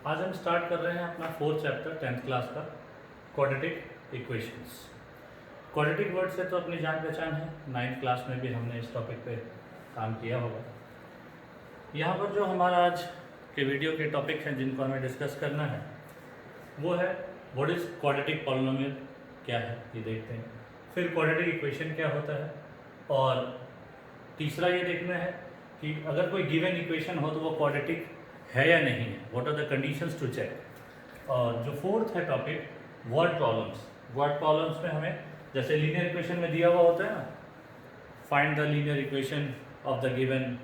आज हम स्टार्ट कर रहे हैं अपना फोर्थ चैप्टर 10th क्लास का क्वाड्रेटिक इक्वेशंस। क्वाड्रेटिक वर्ड से तो अपनी जान पहचान है, 9th क्लास में भी हमने इस टॉपिक पे काम किया होगा। यहाँ पर जो हमारा आज के वीडियो के टॉपिक हैं जिनको हमें डिस्कस करना है वो है व्हाट इज़ क्वाड्रेटिक पॉलिनोमियल, क्या है ये देखते हैं। फिर क्वाड्रेटिक इक्वेशन क्या होता है, और तीसरा ये देखना है कि अगर कोई गिवन इक्वेशन हो तो वो क्वाड्रेटिक है या नहीं है, what are the conditions to check. और जो फोर्थ है topic word problems. Word problems में हमें जैसे लीनियर इक्वेशन में दिया हुआ होता है ना, find the linear equation of the given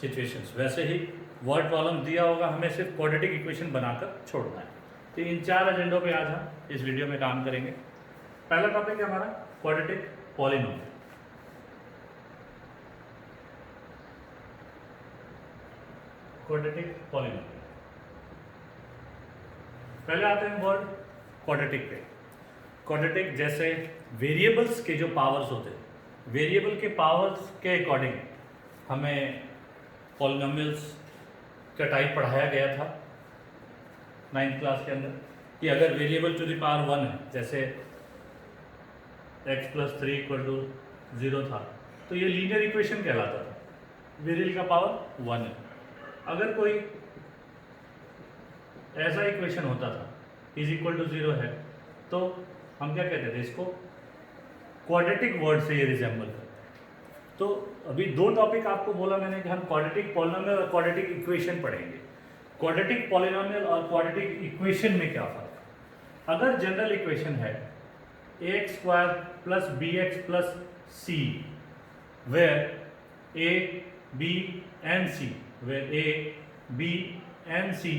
situations, वैसे ही वर्ड प्रॉब्लम दिया होगा, हमें सिर्फ क्वाड्रेटिक इक्वेशन बनाकर छोड़ना है। तो इन चार एजेंडों पे आज हम इस वीडियो में काम करेंगे। पहला टॉपिक है हमारा क्वाड्रेटिक पॉलिनोमियल। क्वाड्रेटिक पॉलिनोमियल पहले आते हैं वर्ड क्वाड्रेटिक पे। क्वाड्रेटिक जैसे वेरिएबल्स के जो पावर्स होते हैं, वेरिएबल के पावर्स के अकॉर्डिंग हमें पॉलिनोमियल्स का टाइप पढ़ाया गया था 9th क्लास के अंदर, कि अगर वेरिएबल टू द पावर 1 है, जैसे x + 3 = 0 था, तो ये लीनियर इक्वेशन कहलाता था, वेरिएबल का पावर 1 है। अगर कोई ऐसा इक्वेशन होता था = 0 है, तो हम क्या कहते थे, इसको क्वाड्रेटिक वर्ड से ये रिजेंबल करते हैं। तो अभी दो टॉपिक आपको बोला मैंने कि हम क्वाड्रेटिक पॉलिनोमियल और क्वाड्रेटिक इक्वेशन पढ़ेंगे। क्वाड्रेटिक पॉलिनोमियल और क्वाड्रेटिक इक्वेशन में क्या फ़र्क है। अगर जनरल इक्वेशन है ax² + bx + c where a, b and c, where a, b and c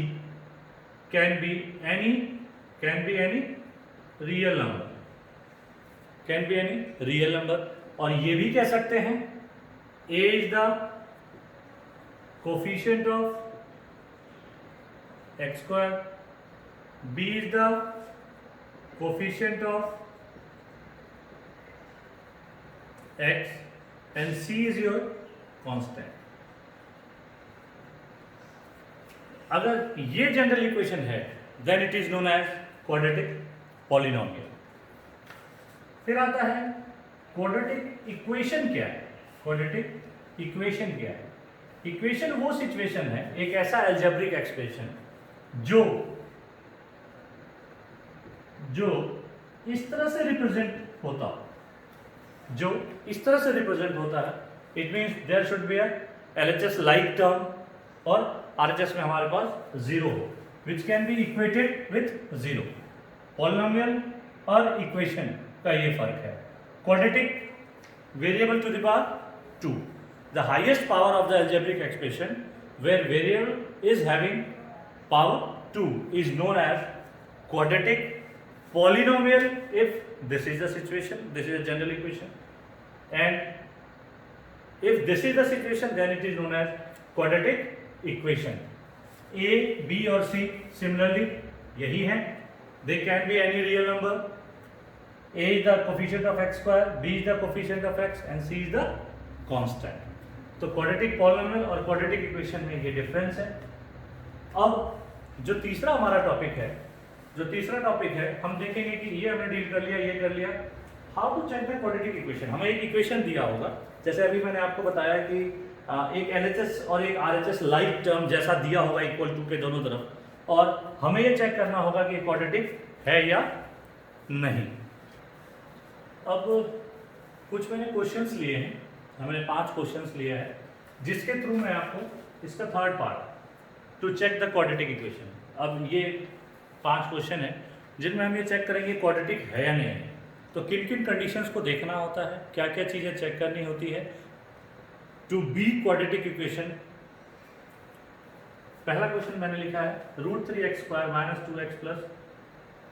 can be any real number, can be any real number, और ये भी कह सकते हैं a is the coefficient of x², b is the coefficient of x and c is your constant। अगर ये general equation है then it is known as quadratic polynomial. फिर आता है क्वाड्रेटिक इक्वेशन क्या है। क्वाड्रेटिक इक्वेशन क्या है। इक्वेशन वो सिचुएशन है, एक ऐसा अलजेब्रिक एक्सप्रेशन जो इस तरह से रिप्रेजेंट होता है, it means there should be a LHS like term और RHS में हमारे पास 0 हो, which can be equated with 0। Polynomial और इक्वेशन का ये फर्क है। Quadratic variable to the power 2, the highest power of the algebraic expression where variable is having power 2 is known as quadratic polynomial if this is the situation, this is a general equation, and if this is the situation then it is known as quadratic equation। a, b और c similarly यही है, they can be any real number, a is the coefficient of x², b is the coefficient of x and c is the constant। तो quadratic polynomial और quadratic equation में ये difference है। अब जो तीसरा हमारा टॉपिक है, हम देखेंगे कि ये हमने डील कर लिया, ये कर लिया, how to check the quadratic equation. हमें एक इक्वेशन दिया होगा, जैसे अभी मैंने आपको बताया कि एक LHS और एक RHS लाइक टर्म जैसा दिया होगा =2 के दोनों तरफ, और हमें ये चेक करना होगा कि क्वाड्रेटिक है या नहीं। अब कुछ मैंने क्वेश्चंस लिए हैं, हमने 5 क्वेश्चंस लिए हैं, जिसके थ्रू मैं आपको इसका third part to check the quadratic equation. अब ये 5 क्वेश्चन है जिनमें हम ये चेक करेंगे क्वाड्रेटिक है या नहीं है। तो किन किन कंडीशंस को देखना होता है, क्या क्या चीज़ें चेक करनी होती है टू बी क्वाड्रेटिक इक्वेशन। पहला क्वेश्चन मैंने लिखा है √3x² - 2x +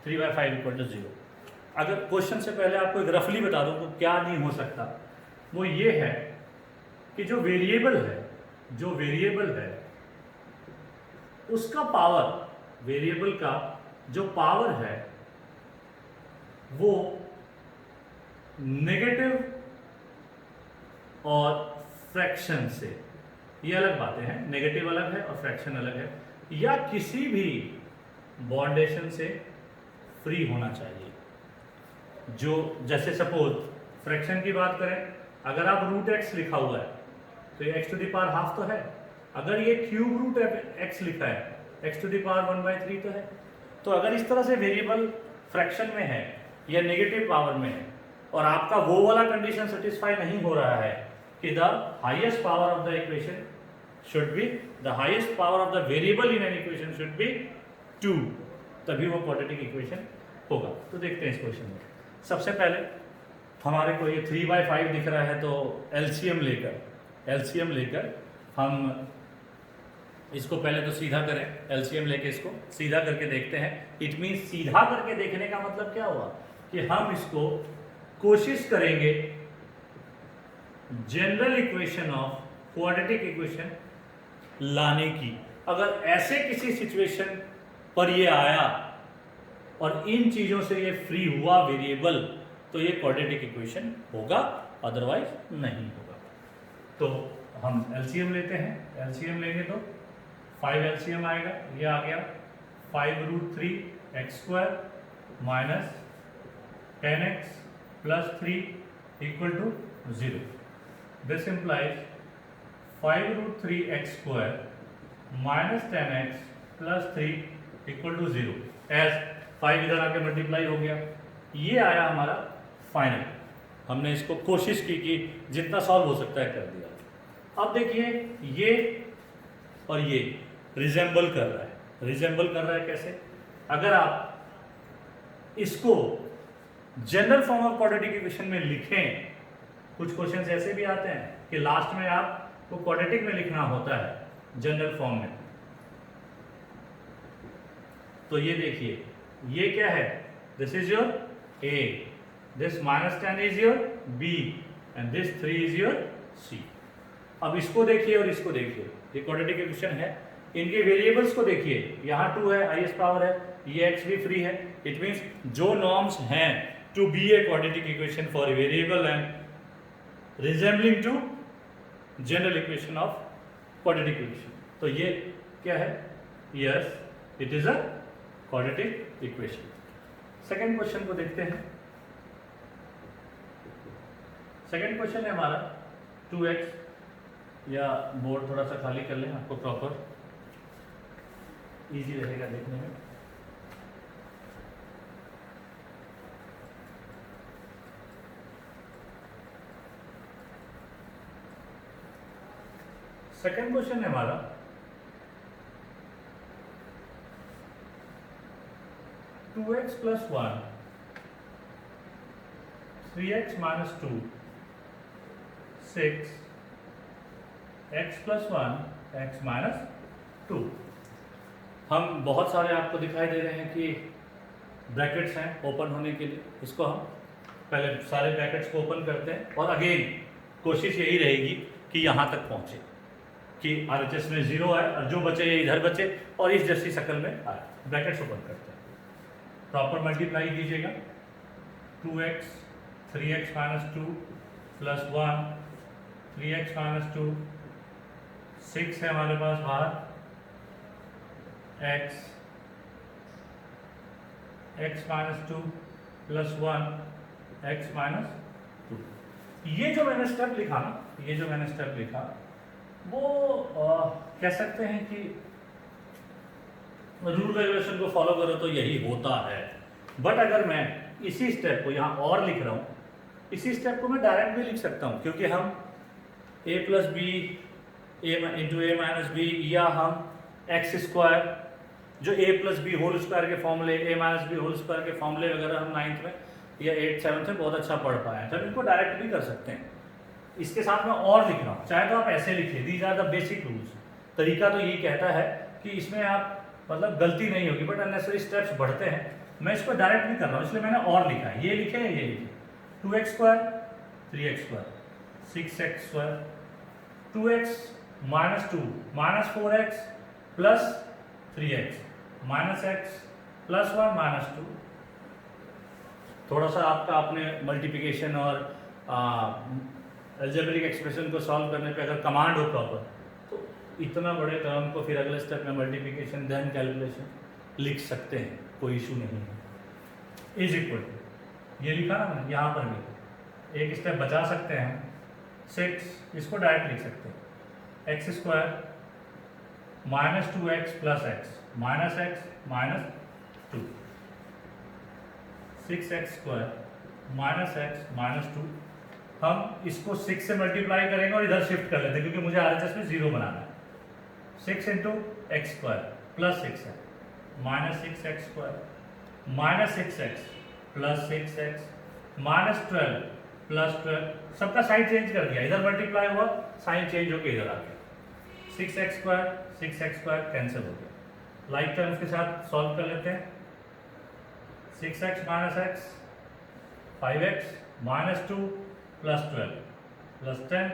3y5 = 0। अगर क्वेश्चन से पहले आपको एक रफली बता दूं तो क्या नहीं हो सकता, वो ये है कि जो वेरिएबल है उसका पावर, वेरिएबल का जो पावर है वो नेगेटिव और फ्रैक्शन से, ये अलग बातें हैं, नेगेटिव अलग है और फ्रैक्शन अलग है, या किसी भी बॉन्डेशन से फ्री होना चाहिए। जो जैसे सपोज फ्रैक्शन की बात करें, अगर आप रूट एक्स लिखा हुआ है तो ये X to the power half तो है, अगर ये क्यूब रूट एक्स लिखा है एक्स टू द पावर 1/3 तो है। तो अगर इस तरह से वेरिएबल फ्रैक्शन में है या नेगेटिव पावर में है और आपका वो वाला कंडीशन सेटिस्फाई नहीं हो रहा है कि the highest power of the equation should be the highest power of the variable in an equation should be 2, तभी वो क्वाड्रेटिक इक्वेशन होगा। तो देखते हैं इस क्वेश्चन में। सबसे पहले हमारे को ये 3/5 दिख रहा है, तो एलसीएम लेकर हम इसको पहले तो सीधा करें। एलसीएम लेके इसको सीधा करके देखते हैं। इट मीन सीधा करके देखने का मतलब क्या हुआ कि हम इसको कोशिश करेंगे general equation of quadratic equation लाने की। अगर ऐसे किसी सिचुएशन पर ये आया और इन चीजों से ये फ्री हुआ वेरिएबल, तो ये क्वाड्रेटिक इक्वेशन होगा, अदरवाइज नहीं होगा। तो हम एलसीएम लेते हैं। एलसीएम लेंगे तो 5 एलसीएम आएगा, ये आ गया 5√3 X square minus 10x plus 3 equal to 0। This implies 5√3 X square minus 10x plus 3 equal to 0। As 5 इधर आके मल्टीप्लाई हो गया, ये आया हमारा फाइनल। हमने इसको कोशिश की कि जितना सॉल्व हो सकता है कर दिया। अब देखिए ये और ये रिजेंबल कर रहा है। रिजेंबल कर रहा है कैसे? अगर आप इसको general form of quadratic equation में लिखें, कुछ क्वेश्चंस ऐसे भी आते हैं कि लास्ट में आपको क्वाड्रेटिक में लिखना होता है जनरल फॉर्म में। तो ये देखिए, ये क्या है? This is your A, this -10 is your B and this 3 is your C। अब इसको देखिए और इसको देखिए, ये क्वाड्रेटिक इक्वेशन है। इनके वेरिएबल्स को देखिए, यहाँ 2 है, हाईएस्ट पावर है, ये x भी फ्री है। इट मीन्स जो नॉर्म्स हैं to be a quadratic equation for a variable and resembling to general equation of quadratic equation. तो ये क्या है? Yes, it is a quadratic equation. Second question को देखते हैं। सेकेंड क्वेश्चन है हमारा 2x, या बोर्ड थोड़ा सा खाली कर लें, आपको प्रॉपर इजी रहेगा देखने में। सेकेंड क्वेश्चन है हमारा 2x plus 1, 3x minus 2, 6, x plus 1, x minus 2। हम बहुत सारे आपको दिखाई दे रहे हैं कि ब्रैकेट्स हैं ओपन होने के लिए। इसको हम पहले सारे ब्रैकेट्स को ओपन करते हैं और अगेन कोशिश यही रहेगी कि यहाँ तक पहुँचे कि RHS में 0 आए और जो बचे ये इधर बचे और इस जैसी शक्ल में आए। ब्रैकेट्स ओपन करते हैं, प्रॉपर मल्टीप्लाई कीजिएगा। 2x 3x minus 2 plus 1 3x minus 2, 6 है हमारे पास बाहर, x minus 2 plus 1 x minus 2। ये जो मैंने स्टेप लिखा ना, ये जो मैंने स्टेप लिखा वो कह सकते हैं कि रूल रेगुलेशन को फॉलो करो तो यही होता है। बट अगर मैं इसी स्टेप को यहाँ और लिख रहा हूँ, इसी स्टेप को मैं डायरेक्ट भी लिख सकता हूँ, क्योंकि हम a plus B into A minus B, या हम एक्स स्क्वायर जो a plus B whole square के फॉर्मूले, a minus B whole square के फॉर्मूले वगैरह हम 9th में या 8th 7th में बहुत अच्छा पढ़ पाए हैं, तो इनको डायरेक्ट भी कर सकते हैं। इसके साथ मैं और लिख रहा हूँ, चाहे तो आप ऐसे लिखिए, these are the basic rules. तरीका तो यही कहता है कि इसमें आप मतलब गलती नहीं होगी, बट अननेसेसरी स्टेप्स बढ़ते हैं। मैं इसको डायरेक्ट भी कर रहा हूँ, इसलिए मैंने और लिखा है। ये लिखे हैं, ये लिखे 2x square 3x square 6x square 2x minus 2 minus 4x plus 3x minus x plus 1 minus 2। थोड़ा सा आपका अपने मल्टीप्लिकेशन और अलजेब्रिक एक्सप्रेशन को सॉल्व करने पे अगर कमांड हो प्रॉपर, तो इतना बड़े टर्म को फिर अगले स्टेप में मल्टीप्लिकेशन देन कैलकुलेशन लिख सकते हैं, कोई इशू नहीं है। इज इक्वल टू, ये लिखा ना मैंने, यहाँ पर भी एक स्टेप बचा सकते हैं हम, 6, इसको डायरेक्ट लिख सकते हैं x square minus 2x plus x minus x minus 2, 6x square minus x minus 2। हम इसको 6 से मल्टीप्लाई करेंगे और इधर शिफ्ट कर लेते हैं क्योंकि मुझे RHS में 0 बनाना है। 6 इंटू एक्स स्क्वायर प्लस 6 है minus 6x square minus 6x plus 6x minus 12 plus 12, सबका साइन चेंज कर दिया, इधर मल्टीप्लाई हुआ, साइन चेंज होकर इधर आ गया। 6x स्क्वायर कैंसिल हो गया। लाइक टर्म्स के साथ सॉल्व कर लेते हैं। 6x minus x 5x minus 2 plus 12 plus 10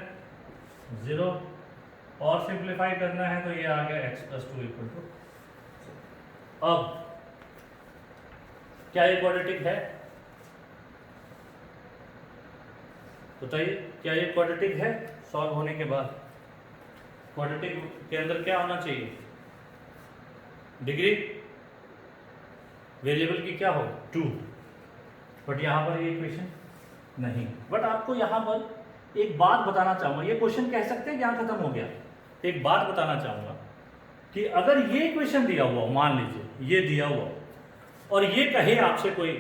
0, और सिंप्लीफाई करना है तो ये आ गया x प्लस 2 इक्वल टू। अब क्या ये क्वाड्रेटिक है? बताइए, क्या ये क्वाड्रेटिक है? सॉल्व होने के बाद क्वाड्रेटिक के अंदर क्या होना चाहिए? डिग्री वेरिएबल की क्या हो 2, बट यहाँ पर ये इक्वेशन नहीं। बट आपको यहाँ पर एक बात बताना चाहूँगा, ये क्वेश्चन कह सकते हैं कि यहाँ खत्म हो गया। एक बात बताना चाहूँगा कि अगर ये इक्वेशन दिया हुआ, मान लीजिए ये दिया हुआ और ये कहे आपसे कोई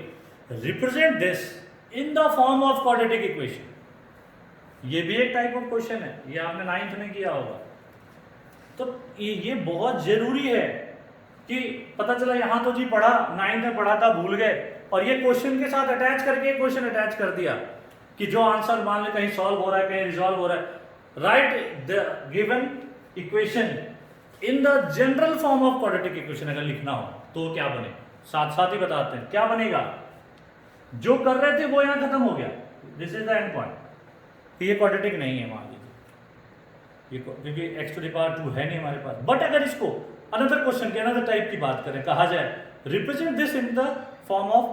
represent this in the form of quadratic equation, ये भी एक टाइप ऑफ क्वेश्चन है, ये आपने 9th में किया होगा। तो ये बहुत जरूरी है कि पता चला यहाँ तो जी पढ़ा, 9th में पढ़ा था, भूल गए, और ये क्वेश्चन के साथ अटैच करके क्वेश्चन अटैच कर दिया कि जो आंसर मान लो कहीं सॉल्व हो रहा है, कहीं रिजॉल्व हो रहा है। Right the given equation in the general form of quadratic equation अगर लिखना हो तो क्या बने, साथ साथ ही बताते हैं क्या बनेगा। जो कर रहे थे वो यहाँ खत्म हो गया, this is the end point. ये क्वाड्रेटिक नहीं है मान लीजिए, ये क्योंकि x टू द पावर 2 है नहीं हमारे पास। बट अगर इसको अनदर क्वेश्चन के अनदर टाइप की बात करें, कहा जाए represent this in the form of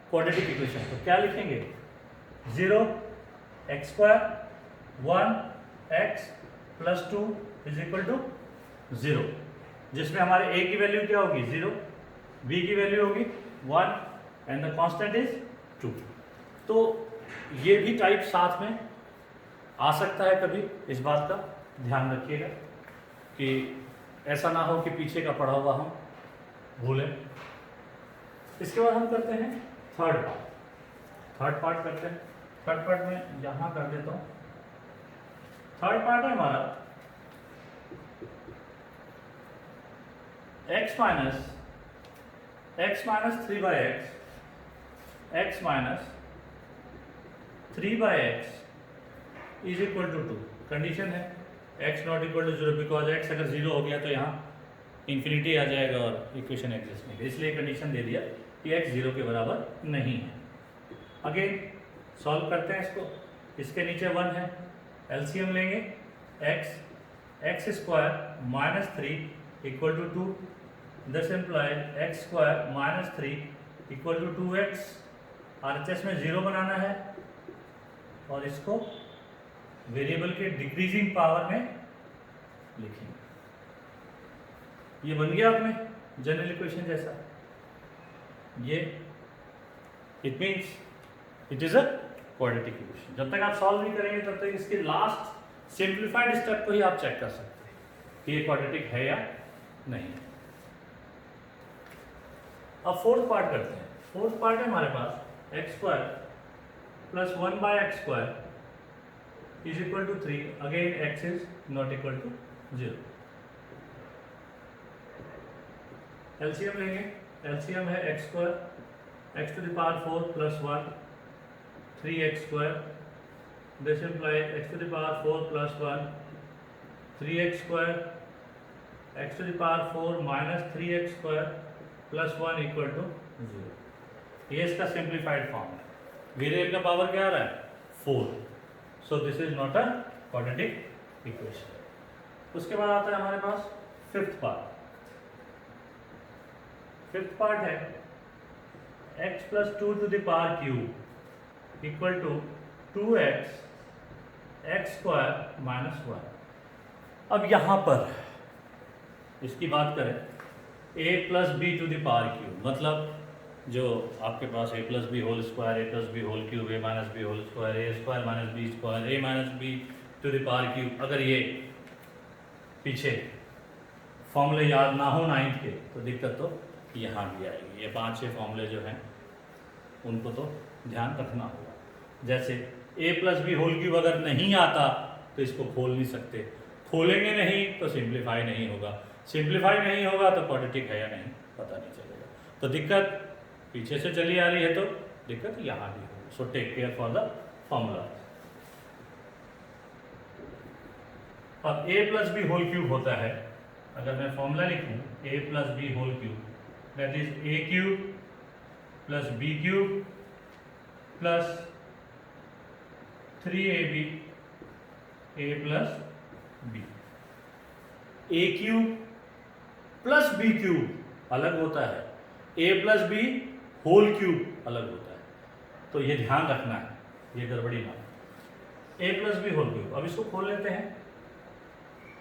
quadratic equation, तो क्या लिखेंगे? 0 x square 1 x plus 2 is equal to 0, जिसमें हमारे a की वैल्यू क्या होगी 0, b की वैल्यू होगी 1 एंड द कांस्टेंट इज 2। तो ये भी टाइप साथ में आ सकता है कभी, इस बात का ध्यान रखिएगा कि ऐसा ना हो कि पीछे का पढ़ा हुआ हम भूलें। इसके बाद हम करते हैं थर्ड पार्ट करते हैं। थर्ड पार्ट में यहाँ कर देता हूँ। थर्ड पार्ट है हमारा x minus 3 by x minus 3 by x is equal to 2। Condition है x not equal to 0, because x अगर 0 हो गया तो यहाँ इन्फिनिटी आ जाएगा और इक्वेशन एग्जिस्ट नहीं, इसलिए कंडीशन दे दिया कि x 0 के बराबर नहीं है। अगेन सॉल्व करते हैं इसको, इसके नीचे 1 है, एलसीएम लेंगे x square minus 3 equal to 2, this imply x square minus 3 equal to 2x। RHS में 0 बनाना है और इसको वेरिएबल के डिक्रीजिंग पावर में लिखेंगे। ये बन गया अपने जनरल इक्वेशन जैसा। ये it means it is a quadratic equation. जब तक आप सॉल्व नहीं करेंगे तब तक इसके लास्ट सिंप्लीफाइड स्टेप को ही आप चेक कर सकते हैं कि ये क्वाड्रेटिक है या नहीं। अब फोर्थ पार्ट करते हैं। फोर्थ पार्ट है हमारे पास x square plus 1 by x square is equal to 3, again x is not equal to 0। LCM लेंगे, एलसीएम है x square x to the power 4 plus 1 3x square, this implies x to the power 4 plus 1 3x square x to the power 4 minus 3x square plus 1 equal to 0। ये इसका simplified form है। Variable का power क्या आ रहा है 4, so this is not a quadratic equation. उसके बाद आता है हमारे पास फिफ्थ पार्ट। फिफ्थ पार्ट है x plus 2 to the power cube equal to 2x x square minus 1। अब यहाँ पर इसकी बात करें a plus b to the power cube, मतलब जो आपके पास a plus B whole square, a plus B whole cube, a minus B whole square, A square minus b square, a minus b to the power cube, अगर ये पीछे फॉर्मूले याद ना हो 9th के तो दिक्कत तो यहाँ भी आएगी। ये 5-6 फॉर्मूले जो हैं उनको तो ध्यान रखना होगा। जैसे ए प्लस बी होल क्यूब अगर नहीं आता तो इसको खोल नहीं सकते, खोलेंगे नहीं तो सिंप्लीफाई नहीं होगा, सिंप्लीफाई नहीं होगा तो क्वाड्रेटिक है या नहीं पता नहीं चलेगा। तो दिक्कत पीछे से चली आ रही है तो दिक्कत यहाँ भी होगी। So take care for the formula. अब a plus B whole cube होता है, अगर मैं फॉर्मूला लिखूं a plus B whole cube that is a cube plus b cube plus 3ab a plus b. A cube plus b cube अलग होता है, a plus B whole cube अलग होता है। तो ये ध्यान रखना है, ये गड़बड़ी ना। A plus B whole cube, अब इसको खोल लेते हैं।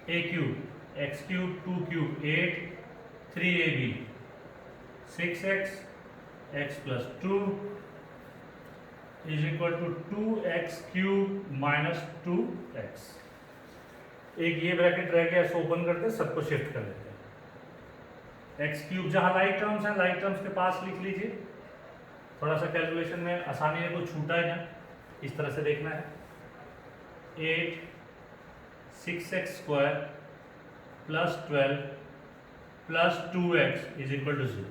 A cube x cube 2 cube 8 3ab 6x x plus 2 is equal to 2x cube minus 2x। एक ये ब्रैकेट रह गया, इसको ओपन करके सबको शिफ्ट कर लेते हैं। एक्स क्यूब जहाँ लाइक टर्म्स हैं, लाइक टर्म्स के पास लिख लीजिए, थोड़ा सा कैलकुलेशन में आसानी है, कुछ छूटा है ना, इस तरह से देखना है। 8 6x square plus 12 plus 2x is equal to 0।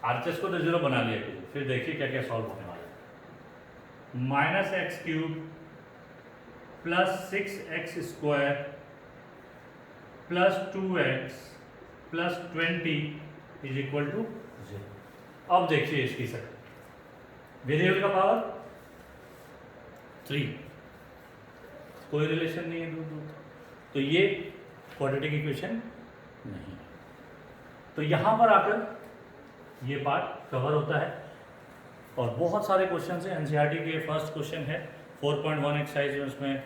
आरचेस को तो 0 बना लिया कीजिए, फिर देखिए क्या क्या सॉल्व होने वाला है। Minus x cube plus 6x square plus 2x plus 20 is equal to 0। अब देखिए इसकी शक्ल, वेरिएबल का पावर 3, कोई रिलेशन नहीं है दूर दूर, तो ये क्वाड्रेटिक इक्वेशन नहीं। तो यहाँ पर आकर ये पार्ट कवर होता है और बहुत सारे क्वेश्चन हैं। एनसीईआरटी के फर्स्ट क्वेश्चन है 4.1 एक्सरसाइज में, उसमें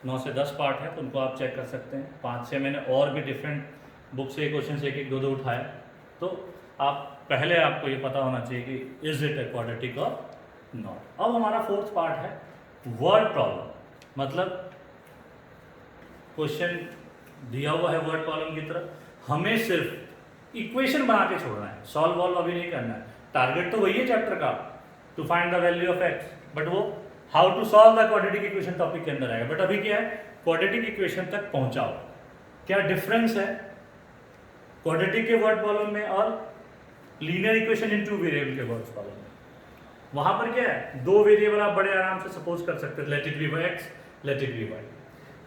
9 से 10 पार्ट है, तो उनको आप चेक कर सकते हैं। 5-6 मैंने और भी डिफरेंट बुक से क्वेश्चन एक एक दो उठाए, तो आप पहले आपको ये पता होना चाहिए कि इज इट ए क्वाड्रेटिक और नॉट। अब हमारा फोर्थ पार्ट है वर्ड प्रॉब्लम, मतलब क्वेश्चन दिया हुआ है वर्ड प्रॉब्लम की तरह, हमें सिर्फ इक्वेशन बना के छोड़ना है, सॉल्व वॉल्व अभी नहीं करना है। टारगेट तो वही है चैप्टर का, to find the value of x, but वो how to solve the quadratic equation topic के अंदर आएगा। बट अभी क्या है, क्वाड्रेटिक इक्वेशन तक पहुंचाओ। क्या डिफरेंस है क्वाड्रेटिक के वर्ड प्रॉब्लम में और लीनियर इक्वेशन इन 2 वेरिएबल के वर्ड प्रॉब्लम में? वहां पर क्या है, 2 वेरिएबल आप बड़े आराम से सपोज कर सकते हैं, let it be x let it be y।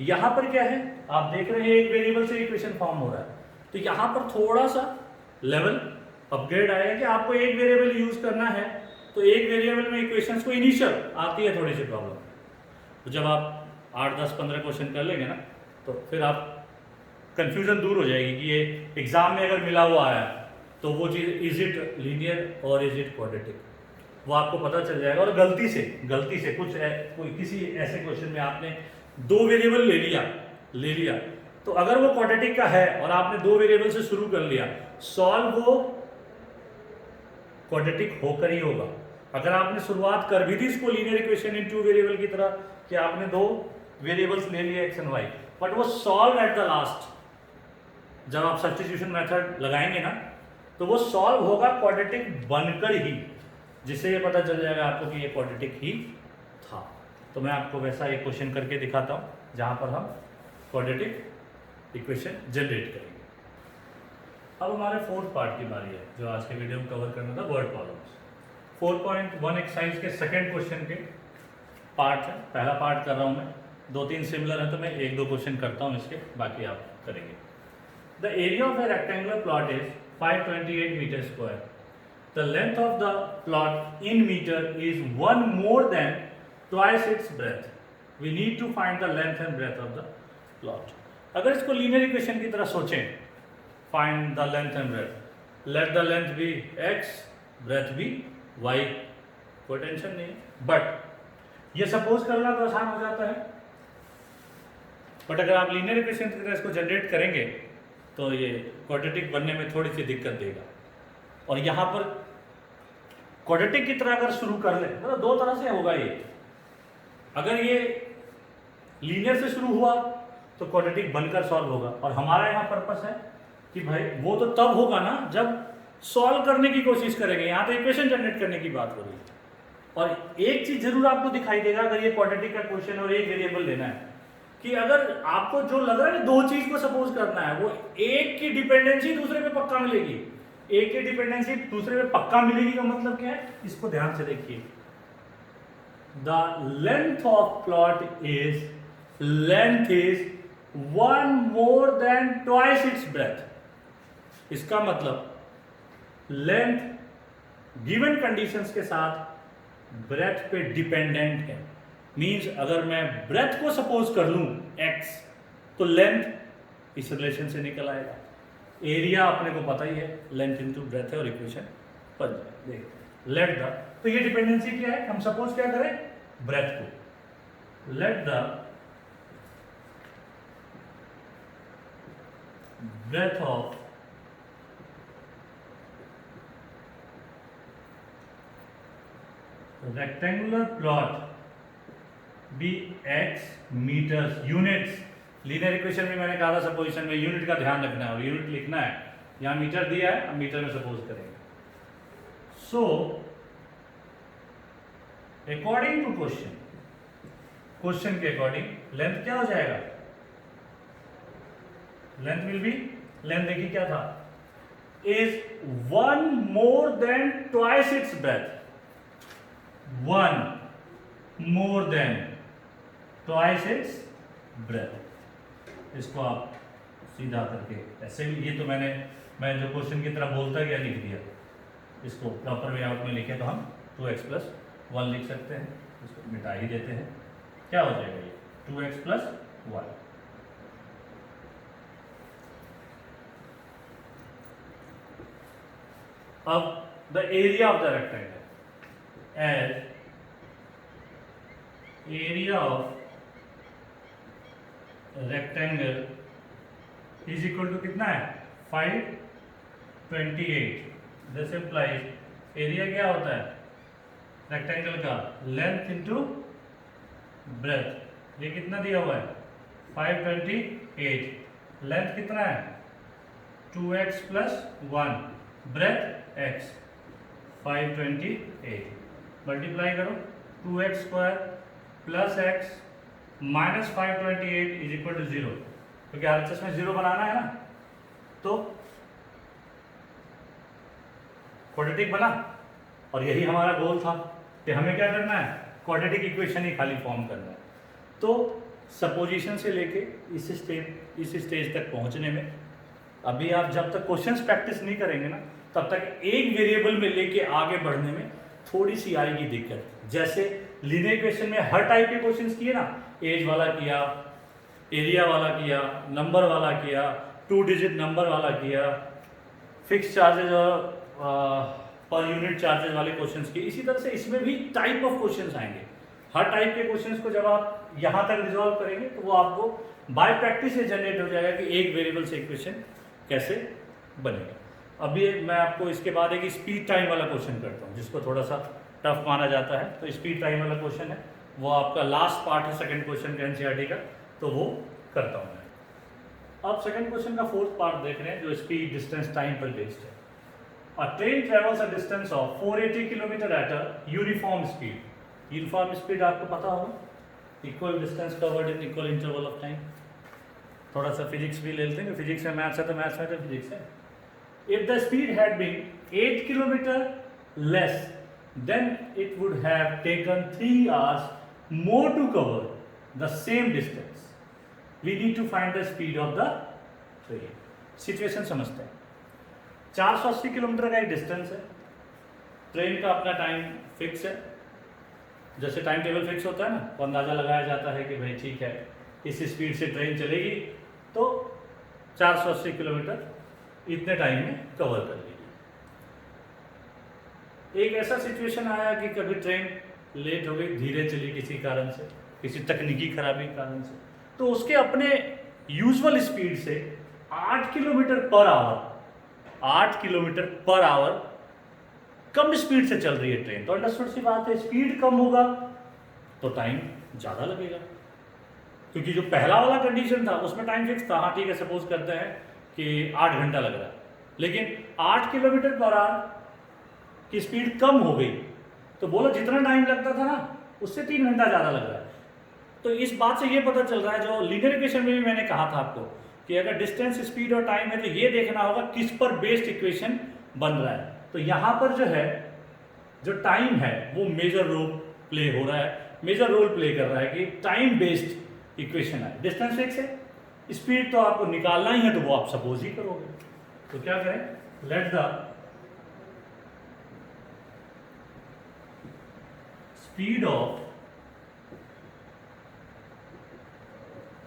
यहाँ पर क्या है, आप देख रहे हैं एक वेरिएबल से इक्वेशन फॉर्म हो रहा है, तो यहाँ पर थोड़ा सा लेवल अपग्रेड आएगा कि आपको एक वेरिएबल यूज करना है, तो एक वेरिएबल में इक्वेशंस को इनिशियल आती है थोड़ी सी प्रॉब्लम। तो जब आप 8, 10, 15 क्वेश्चन कर लेंगे ना, तो फिर आप कंफ्यूजन दूर हो जाएगी कि ये एग्जाम में अगर मिला हुआ है तो वो चीज़ इज इट लीनियर और इज इट क्वाड्रेटिक, वो आपको पता चल जाएगा। और गलती से कोई किसी ऐसे क्वेश्चन में आपने 2 वेरिएबल ले लिया, तो अगर वो क्वाड्रेटिक का है और आपने 2 वेरिएबल से शुरू कर लिया, सॉल्व वो क्वाड्रेटिक होकर ही होगा। अगर आपने शुरुआत कर भी दी इसको लीनियर इक्वेशन इन 2 वेरिएबल की तरह कि आपने 2 वेरिएबल्स ले लिए x एंड y, बट वो सॉल्व एट द लास्ट, जब आप सब्स्टिट्यूशन मेथड लगाएंगे ना, तो वो सॉल्व होगा क्वाड्रेटिक बनकर ही, जिससे ये पता चल जाएगा आपको कि ये क्वाड्रेटिक ही था। तो मैं आपको वैसा एक क्वेश्चन करके दिखाता हूँ जहाँ पर हम क्वाड्रेटिक इक्वेशन जनरेट करेंगे। अब हमारे फोर्थ पार्ट की बारी है, जो आज के वीडियो में कवर करना था, वर्ड प्रॉब्लम्स। 4.1 एक्सरसाइज के सेकेंड क्वेश्चन के पार्ट है, पहला पार्ट कर रहा हूँ मैं, 2-3 सिमिलर है तो मैं 1-2 क्वेश्चन करता हूँ इसके, बाकी आप करेंगे। The area of a rectangular plot is 528 metre square. The length of the plot in metre is 1 more than twice its breadth. We need to find the length and breadth of the plot. अगर इसको linear equation की तरह सोचें, find the length and breadth, let the length be x, breadth be y, कोई tension नहीं। But ये suppose करना तो आसान हो जाता है, बट अगर आप लीनियर इक्वेशन की तरह इसको जनरेट करेंगे तो ये क्वाड्रेटिक बनने में थोड़ी सी दिक्कत देगा। और यहाँ पर क्वाड्रेटिक की तरह अगर शुरू कर ले, मतलब दो तरह से होगा ये। अगर ये लीनियर से शुरू हुआ तो क्वाड्रेटिक बनकर सॉल्व होगा, और हमारा यहाँ पर्पस है कि भाई वो तो तब होगा ना जब सॉल्व करने की कोशिश करेंगे। यहाँ तो इक्वेशन जनरेट करने की बात हो रही है। और एक चीज जरूर आपको दिखाई देगा, अगर ये क्वाड्रेटिक का क्वेश्चन और एक वेरिएबल लेना है, कि अगर आपको जो लग रहा है दो चीज को सपोज करना है, वो एक की डिपेंडेंसी दूसरे पे पक्का मिलेगी, एक की डिपेंडेंसी दूसरे पे पक्का मिलेगी का मतलब क्या है, इसको ध्यान से देखिए। The length of plot is, length is 1 more than twice its breadth। इसका मतलब लेंथ गिवन कंडीशंस के साथ ब्रेथ पे डिपेंडेंट है। मींस अगर मैं ब्रेथ को सपोज कर लूं x, तो लेंथ इस रिलेशन से निकल आएगा। एरिया अपने को पता ही है, लेंथ इनटू ब्रेथ है, और इक्वेशन बन जाए। लेट द, तो ये डिपेंडेंसी क्या है, हम सपोज क्या करें, ब्रेथ को। Let the breadth of rectangular plot be x meters units। Linear equation में मैंने कहा था सपोजिशन में यूनिट का ध्यान रखना है, और यूनिट लिखना है। यहाँ मीटर दिया है, हम मीटर में सपोज करेंगे। So according to question, question के अकॉर्डिंग लेंथ क्या हो जाएगा, लेंथ विल बी, लेंथ देखिए क्या था, is 1 more than twice its breadth। 1 more than twice its breadth। इसको आप सीधा करके ऐसे भी, ये तो मैं जो क्वेश्चन की तरह बोलता गया लिख दिया, इसको प्रॉपर वे आउट में लिखे तो हम 2x + 1 लिख सकते हैं। इसको मिटा ही देते हैं, क्या हो जाएगा ये 2x + 1। अब the area of the rectangle, as area of rectangle is equal to कितना है 528। दिस इम्प्लाइज एरिया क्या होता है रेक्टेंगल का, लेंथ इंटू ब्रेथ। ये कितना दिया हुआ है 528। लेंथ कितना है 2x + 1, ब्रेथ x 528। मल्टीप्लाई करो 2x² + x - 528 = 0, क्योंकि RHS में 0 बनाना है ना। तो क्वाड्रेटिक बना, और यही हमारा गोल था कि हमें क्या करना है, क्वाड्रेटिक इक्वेशन ही खाली फॉर्म करना है। तो सपोजिशन से लेके इस स्टेज तक पहुंचने में, अभी आप जब तक क्वेश्चंस प्रैक्टिस नहीं करेंगे ना, तब तक एक वेरिएबल में लेके आगे बढ़ने में थोड़ी सी आएगी दिक्कत। जैसे लीनियर इक्वेशन में हर टाइप के क्वेश्चंस किए ना, एज वाला किया, एरिया वाला किया, नंबर वाला किया, 2 डिजिट नंबर वाला किया, फिक्स चार्जेज और पर यूनिट चार्जेस वाले क्वेश्चंस किए। इसी तरह से इसमें भी टाइप ऑफ क्वेश्चंस आएंगे। हर टाइप के क्वेश्चंस को जब आप यहाँ तक रिजॉल्व करेंगे तो वो आपको बाय प्रैक्टिस से जनरेट हो जाएगा कि एक वेरिएबल से इक्वेशन कैसे बनेगा। अभी मैं आपको इसके बाद एक स्पीड टाइम वाला क्वेश्चन करता हूँ, जिसको थोड़ा सा टफ माना जाता है। तो स्पीड टाइम वाला क्वेश्चन है, वो आपका लास्ट पार्ट है सेकंड क्वेश्चन का एनसीईआरटी का, तो वो करता हूँ मैं। अब सेकंड क्वेश्चन का फोर्थ पार्ट देख रहे हैं, जो स्पीड डिस्टेंस टाइम पर बेस्ड है। A train travels a distance of 480 km at a uniform speed। Uniform speed आपको पता होगा, equal distance covered in equal interval of time. थोड़ा सा फिजिक्स भी ले लेते हैं, फिजिक्स में मैथ्स है तो मैथ्स में तो फिजिक्स है। If the speed had been 8 km less, then it would have taken 3 hours more to cover the same distance। We need to find the speed of the train। Situation समझते हैं। 480 kilometre का एक distance है, train का अपना time fix है। जैसे time table fix होता है ना, तो अंदाज़ा लगाया जाता है कि भाई ठीक है इस स्पीड से ट्रेन चलेगी तो 480 किलोमीटर इतने टाइम में कवर कर लेगी। एक ऐसा सिचुएशन आया कि कभी ट्रेन लेट हो गई, धीरे चली किसी कारण से, किसी तकनीकी खराबी कारण से, तो उसके अपने यूजुअल स्पीड से 8 kilometre per our come speed से चल रही है ट्रेन, तो अंडरस्टूड सी बात है, स्पीड कम होगा तो टाइम ज़्यादा लगेगा, क्योंकि जो पहला वाला कंडीशन था उसमें टाइम फिक्स था। हाँ ठीक है, सपोज करते हैं कि 8 घंटा लग रहा है, लेकिन 8 किलोमीटर पर आवर की स्पीड कम हो गई, तो बोला जितना टाइम लगता था ना उससे 3 घंटा ज़्यादा लग रहा है। तो इस बात से ये पता चल रहा है, जो लीनियर इक्वेशन में भी मैंने कहा था आपको कि अगर डिस्टेंस, स्पीड और टाइम है तो ये देखना होगा किस पर बेस्ड इक्वेशन बन रहा है। तो यहाँ पर जो है, जो टाइम है वो मेजर रोल प्ले हो रहा है, मेजर रोल प्ले कर रहा है कि टाइम बेस्ड इक्वेशन है। डिस्टेंस फिक्स है, स्पीड तो आपको निकालना ही है, तो वो आप सपोज ही करोगे। तो क्या करें, let the speed of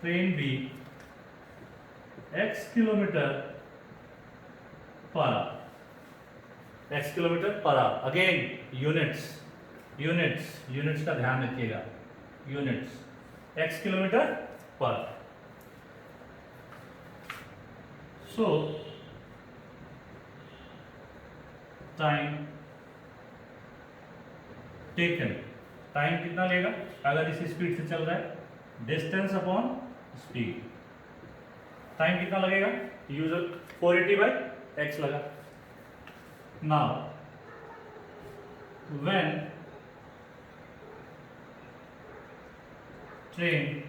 train be x kilometre per hour, x kilometre per hour, again units, units का ध्यान रखिएगा, यूनिट्स, x किलोमीटर पर। सो टाइम टेकन, टाइम कितना लेगा अगर इस स्पीड से चल रहा है, डिस्टेंस अपॉन स्पीड, टाइम कितना लगेगा, यूजल 480/x लगा। Now when train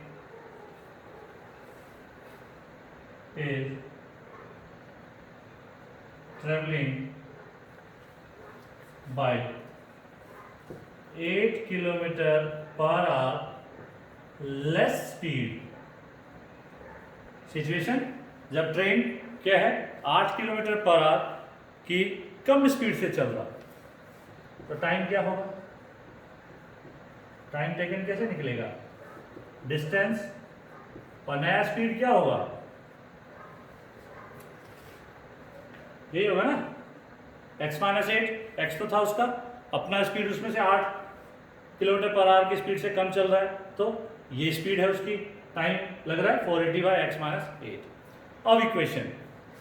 is travelling bye 8 kilometre per our less speed, situation जब ट्रेन क्या है 8 किलोमीटर पर आवर की कम स्पीड से चल रहा, तो टाइम क्या होगा, टाइम टेकन कैसे निकलेगा, डिस्टेंस और नया स्पीड क्या होगा, यही होगा ना, x - 8, x तो था उसका अपना स्पीड, उसमें से 8 किलोमीटर पर आवर की स्पीड से कम चल रहा है, तो ये स्पीड है उसकी, टाइम लग रहा है 480/x - 8। अब इक्वेशन,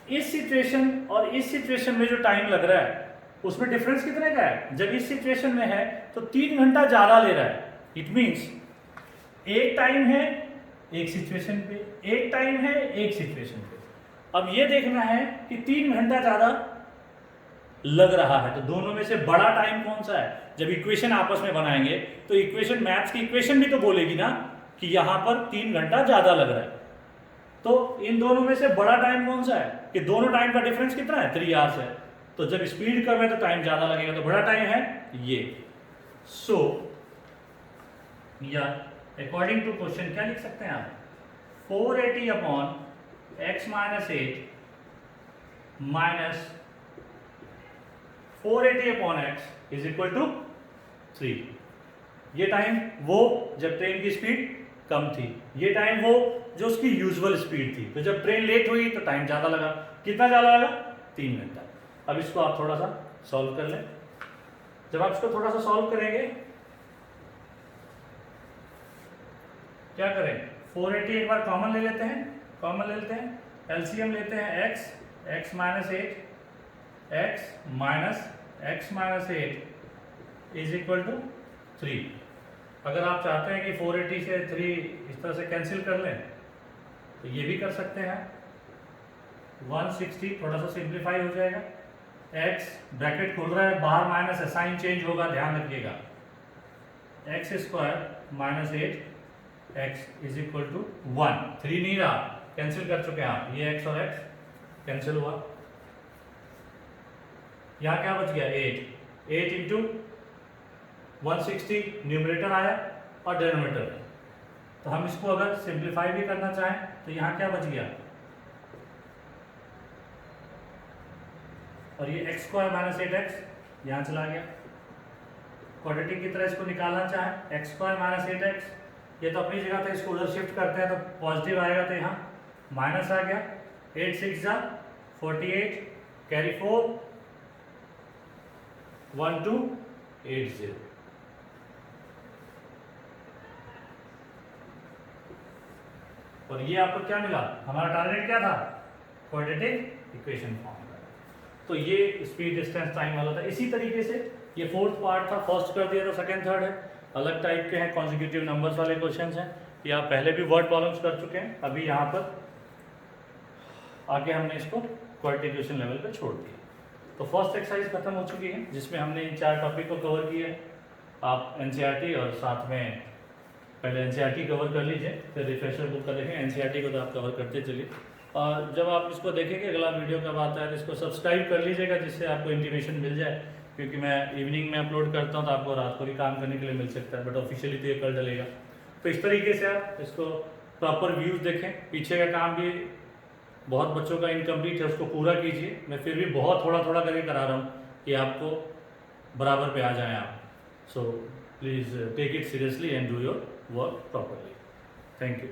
इस सिचुएशन और इस सिचुएशन में जो टाइम लग रहा है उसमें डिफरेंस कितने का है, जब इस सिचुएशन में है तो 3 घंटा ज़्यादा ले रहा है। इट मीन्स एक टाइम है एक सिचुएशन पे, एक टाइम है एक सिचुएशन पे। अब ये देखना है कि 3 घंटा ज़्यादा लग रहा है, तो दोनों में से बड़ा टाइम कौन सा है। जब इक्वेशन आपस में बनाएंगे तो इक्वेशन, मैथ्स की इक्वेशन भी तो बोलेगी ना कि यहाँ पर 3 घंटा ज़्यादा लग रहा है, तो इन दोनों में से बड़ा टाइम कौन सा है, कि दोनों टाइम का डिफरेंस कितना है, 3 आवर्स है, तो जब स्पीड कम है तो टाइम ज़्यादा लगेगा, तो बड़ा टाइम है ये। सो या अकॉर्डिंग टू क्वेश्चन क्या लिख सकते हैं आप, 480/x - 8 minus 480/x is equal to 3। ये टाइम वो जब ट्रेन की स्पीड कम थी, ये टाइम वो जो उसकी यूजुअल स्पीड थी, तो जब ट्रेन लेट हुई तो टाइम ज़्यादा लगा, कितना ज़्यादा लगा, 3 घंटा। अब इसको आप थोड़ा सा सॉल्व कर लें। जब आप इसको थोड़ा सा सॉल्व करेंगे, क्या करें, 480 एक बार कॉमन ले लेते हैं, कॉमन ले लेते हैं, एलसीएम लेते हैं, x - 8 x - 8 is equal to 3। अगर आप चाहते हैं कि 480 से 3 इस तरह से कैंसिल कर लें तो ये भी कर सकते हैं, 160 थोड़ा सा सिंप्लीफाई हो जाएगा, x ब्रैकेट खुल रहा है, बाहर माइनस है, साइन चेंज होगा, ध्यान रखिएगा, x² - 8x is equal to 1। 3 नहीं रहा, कैंसिल कर चुके हैं आप, ये x और x कैंसिल हुआ, यहाँ क्या बच गया, 8 इंटू 160 न्यूमरेटर आया और डिनोमिनेटर, तो हम इसको अगर सिंप्लीफाई भी करना चाहें तो यहाँ क्या बच गया, और ये x² - 8x यहाँ चला गया। क्वाड्रेटिक की तरह इसको निकालना चाहें, x² - 8x, ये तो अपनी जगह पे, इसको उधर शिफ्ट करते हैं तो पॉजिटिव आएगा, तो यहाँ माइनस आ गया, 8 × 6 = 48, कैरी 4, 1280। और ये आपको क्या मिला, हमारा टारगेट क्या था, क्वाड्रेटिक इक्वेशन फॉर्म का। तो ये स्पीड डिस्टेंस टाइम वाला था। इसी तरीके से ये फोर्थ पार्ट था, फर्स्ट कर दिया तो सेकंड थर्ड है, अलग टाइप के हैं, कॉन्जिक्यूटिव नंबर्स वाले क्वेश्चंस हैं। ये आप पहले भी वर्ड प्रॉब्लम्स कर चुके हैं, अभी यहाँ पर आके हमने इसको क्वालिफिकेशन लेवल पे छोड़ दिया। तो फर्स्ट एक्सरसाइज खत्म हो चुकी है जिसमें हमने इन 4 टॉपिक को कवर किया है। आप एनसीईआरटी और साथ में पहले एनसीईआरटी कवर कर लीजिए, फिर रिफ्रेशर बुक का देखें। एनसीईआरटी को तो आप कवर करते चलिए, और जब आप इसको देखेंगे अगला वीडियो कब आता है तो इसको सब्सक्राइब कर लीजिएगा जिससे आपको इंटीमेशन मिल जाए, क्योंकि मैं इवनिंग में अपलोड करता हूँ तो आपको रात को भी काम करने के लिए मिल सकता है, बट ऑफिशियली तो ये कल डलेगा। तो इस तरीके से आप इसको प्रॉपर व्यूज़ देखें। पीछे का काम भी बहुत बच्चों का इनकम्प्लीट है, उसको पूरा कीजिए। मैं फिर भी बहुत थोड़ा थोड़ा करके करा रहा हूँ कि आपको बराबर पे आ जाएं आप। So please take it seriously and do your work properly. Thank you.